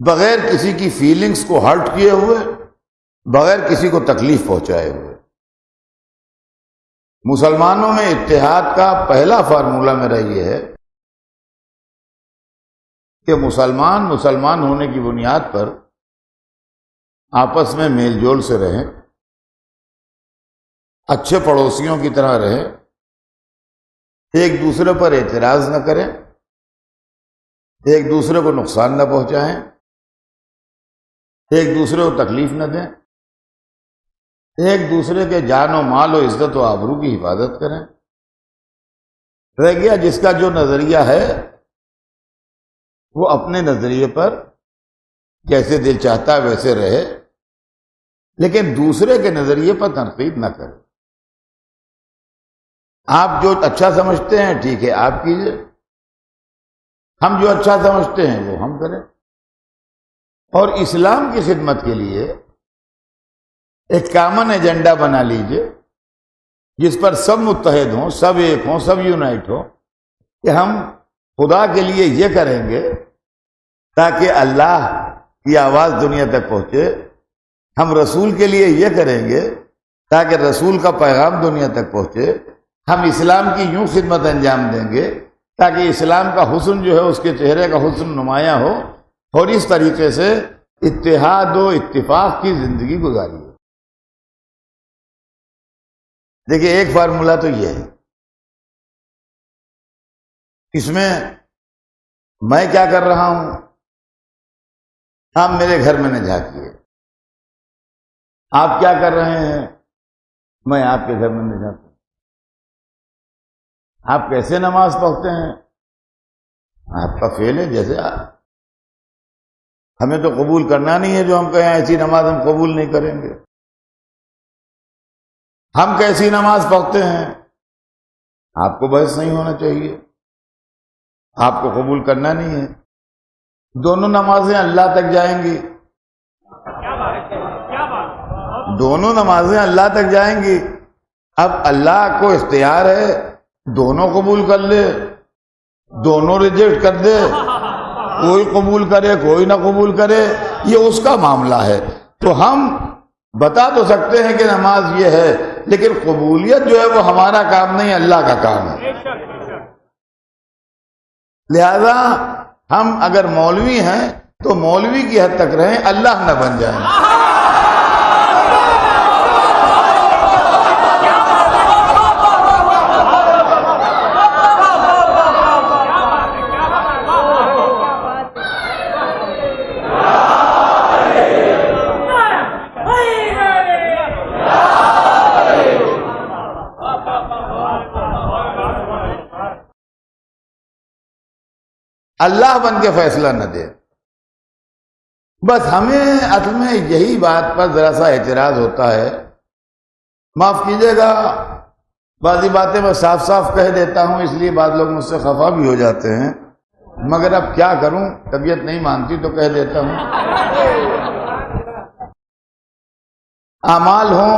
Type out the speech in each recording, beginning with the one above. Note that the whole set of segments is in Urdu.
بغیر کسی کی فیلنگز کو ہرٹ کیے ہوئے، بغیر کسی کو تکلیف پہنچائے ہوئے۔ مسلمانوں میں اتحاد کا پہلا فارمولہ میرا یہ ہے کہ مسلمان ہونے کی بنیاد پر آپس میں میل جول سے رہیں، اچھے پڑوسیوں کی طرح رہیں، ایک دوسرے پر اعتراض نہ کریں، ایک دوسرے کو نقصان نہ پہنچائیں، ایک دوسرے کو تکلیف نہ دیں، ایک دوسرے کے جان و مال و عزت و آبرو کی حفاظت کریں۔ رہ گیا جس کا جو نظریہ ہے وہ اپنے نظریے پر جیسے دل چاہتا ہے ویسے رہے، لیکن دوسرے کے نظریے پر تنقید نہ کرے۔ آپ جو اچھا سمجھتے ہیں ٹھیک ہے آپ کیجئے، ہم جو اچھا سمجھتے ہیں وہ ہم کریں۔ اور اسلام کی خدمت کے لیے ایک کامن ایجنڈا بنا لیجئے جس پر سب متحد ہوں، سب ایک ہوں، سب یونائٹ ہوں کہ ہم خدا کے لیے یہ کریں گے تاکہ اللہ کی آواز دنیا تک پہنچے، ہم رسول کے لیے یہ کریں گے تاکہ رسول کا پیغام دنیا تک پہنچے، ہم اسلام کی یوں خدمت انجام دیں گے تاکہ اسلام کا حسن جو ہے اس کے چہرے کا حسن نمایاں ہو، اور اس طریقے سے اتحاد و اتفاق کی زندگی گزاری ہے۔ دیکھیے ایک فارمولہ تو یہ ہے، اس میں میں کیا کر رہا ہوں، آپ میرے گھر میں نہ جھانکیے، آپ کیا کر رہے ہیں میں آپ کے گھر میں نہ جھانکوں، آپ کیسے نماز پڑھتے ہیں آپ کا فعل ہے، جیسے ہمیں تو قبول کرنا نہیں ہے جو ہم کہیں ایسی نماز ہم قبول نہیں کریں گے۔ ہم کیسی نماز پڑھتے ہیں آپ کو بحث نہیں ہونا چاہیے، آپ کو قبول کرنا نہیں ہے۔ دونوں نمازیں اللہ تک جائیں گی، دونوں نمازیں اللہ تک جائیں گی۔ اب اللہ کو اختیار ہے دونوں قبول کر لے، دونوں ریجیکٹ کر دے، کوئی قبول کرے کوئی نہ قبول کرے، یہ اس کا معاملہ ہے۔ تو ہم بتا تو سکتے ہیں کہ نماز یہ ہے، لیکن قبولیت جو ہے وہ ہمارا کام نہیں، اللہ کا کام ہے۔ لہذا ہم اگر مولوی ہیں تو مولوی کی حد تک رہیں، اللہ نہ بن جائیں۔ اللہ بن کے فیصلہ نہ دے۔ بس ہمیں اصل میں یہی بات پر ذرا سا اعتراض ہوتا ہے، معاف کیجیے گا بعضی باتیں میں صاف صاف کہہ دیتا ہوں، اس لیے بعض لوگ مجھ سے خفا بھی ہو جاتے ہیں، مگر اب کیا کروں، طبیعت نہیں مانتی تو کہہ دیتا ہوں۔ اعمال ہوں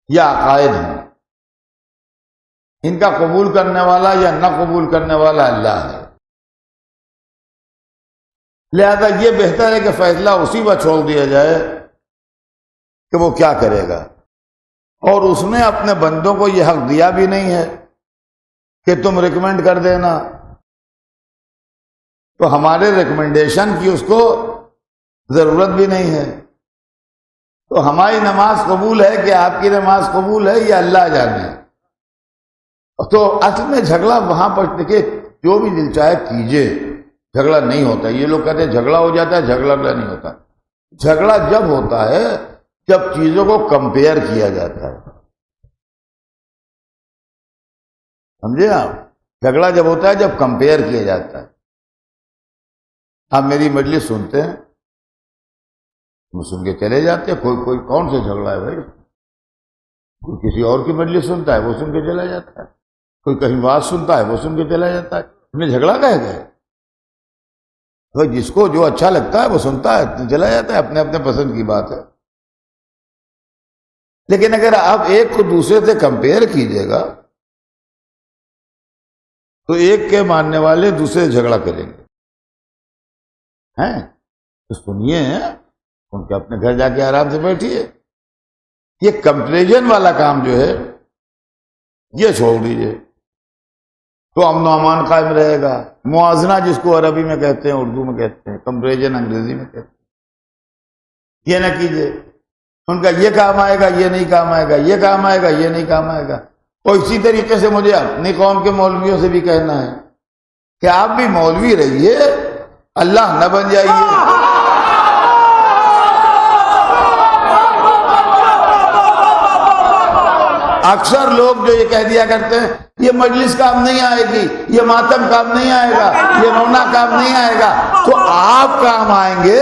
یا عقائد ہوں، ان کا قبول کرنے والا یا نہ قبول کرنے والا اللہ ہے۔ لہذا یہ بہتر ہے کہ فیصلہ اسی پر چھوڑ دیا جائے کہ وہ کیا کرے گا، اور اس نے اپنے بندوں کو یہ حق دیا بھی نہیں ہے کہ تم ریکمینڈ کر دینا، تو ہمارے ریکمنڈیشن کی اس کو ضرورت بھی نہیں ہے۔ تو ہماری نماز قبول ہے کہ آپ کی نماز قبول ہے یہ اللہ جانے۔ تو اصل میں جھگڑا وہاں پر دیکھیں، جو بھی دل چاہے کیجئے، جھگڑا نہیں ہوتا۔ یہ لوگ کہتے ہیں جھگڑا ہو جاتا ہے، جھگڑا نہیں ہوتا۔ جھگڑا جب ہوتا ہے جب چیزوں کو کمپیئر کیا جاتا ہے، سمجھے آپ؟ جھگڑا جب ہوتا ہے جب کمپیئر کیا جاتا ہے۔ آپ میری مجلس سنتے ہیں، وہ سن کے چلے جاتے ہیں، کوئی کون سے جھگڑا ہے بھائی، کوئی کسی اور کی مجلس سنتا ہے وہ سن کے چلا جاتا ہے، کوئی کہیں بات سنتا ہے وہ سن کے چلا جاتا ہے، ہمیں جھگڑا کہہ گئے؟ جس کو جو اچھا لگتا ہے وہ سنتا ہے چلا جاتا ہے، اپنے اپنے پسند کی بات ہے۔ لیکن اگر آپ ایک کو دوسرے سے کمپیئر کیجئے گا تو ایک کے ماننے والے دوسرے سے جھگڑا کریں گے، ہیں تو سنیے، ان کے اپنے گھر جا کے آرام سے بیٹھیے. یہ کمپیریزن والا کام جو ہے یہ چھوڑ دیجیے، تو امن و امان قائم رہے گا. موازنہ جس کو عربی میں کہتے ہیں، اردو میں کہتے ہیں، کمپیریزن انگریزی میں کہتے ہیں، یہ نہ کیجیے. ان کا یہ کام آئے گا، یہ نہیں کام آئے گا، یہ کام آئے گا، یہ نہیں کام آئے گا. اور اسی طریقے سے مجھے اپنی قوم کے مولویوں سے بھی کہنا ہے کہ آپ بھی مولوی رہیے، اللہ نہ بن جائیے. اکثر لوگ جو یہ کہہ دیا کرتے ہیں یہ مجلس کام نہیں آئے گی، یہ ماتم کام نہیں آئے گا، یہ رونا کام نہیں آئے گا، تو آپ کام آئیں گے.